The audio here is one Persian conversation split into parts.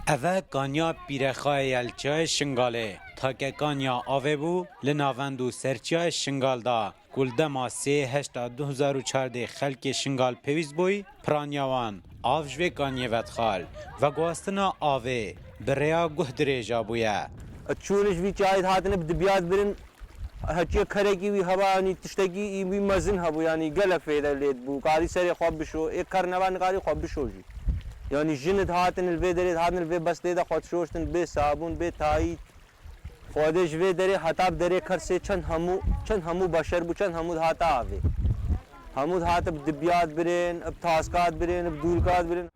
اوه کانیا پیرخای یلچای شنگاله تا که کانیا آوه بو لناوندو سرچای شنگال دا گلدما 3/8/2014 خلک شنگال پیویز بوی پرانیاوان آف جوی کانیه ودخال و گواستنا آوه بریا گوه دریجا بویا چونش وی چاید هاتنه بدبیاد برن هچی کرکی وی هوا تشتگی وی مزن هبو یعنی گلک فیده لید بو قاری سری خواب بشو ایک کرنوان قاری خواب بشو جی یعنی جنت هاتن الوی درید هاتن الوی بس دیده خود شوشتن به صابون به تایید خودش وی دره حتاب دره کرسه چند همو بشر بو چند همو هاتا آوه همو هاتا بدبیاد برن اب تاسکات برن اب دولکات برن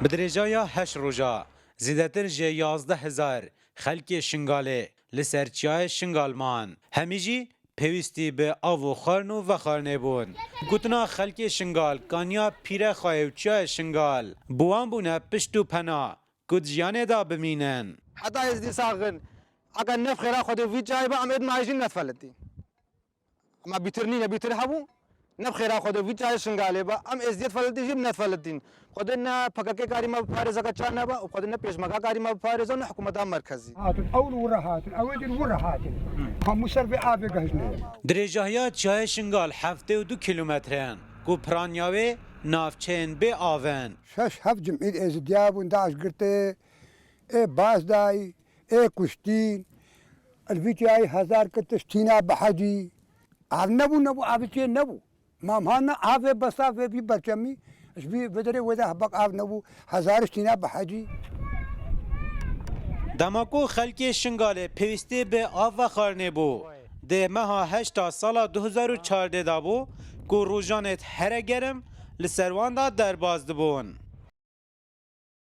بدریجایا 8 روزا زیدتر جه 11,000 خلک شنگاله لسرچای شنگالمان همیجی پیوستی به آو خارنو و خارنه بون گوتنا خلک شنگال کانیا پیره خواهیوچای شنگال بوان بونه پشتو پنا گوت جیانه دا بمینن حتى يزدي ساغن اگر نف خيرا خدو في جاي با امد ماجين نتفلتي اما بيترني بيترهبو نف خيرا خدو في جاي شنغالي با ام ازديت فلتي جيب نتفلتين خدنا فكك كاري ما فارزه كچانا با خدنا پیش مگا كاري ما فارزه نه حكومت مركزي هات الاول ورهات الاول ورهات هم مسرف ابي گهنه درجاهیا چای شنگال 72 کیلومترن گو پرانیاوی نافچین به آون شش هف جمعية ازدياب ونداش قرتي اي بازداي اي كشتين الفيتياي 1000 كتشتينا بحجي نبو عبتي نبو ما مهنا عافي بصافي في بركمي اش بي بدري ودا حبق عاف نبو 1000 شتينا بحجي دماکو خلک شنگاله پیوستی به آف و خارنه بو ده مها 8 سال 2014 دا بو گو روزانت هر گرم لسروان دا درباز دبون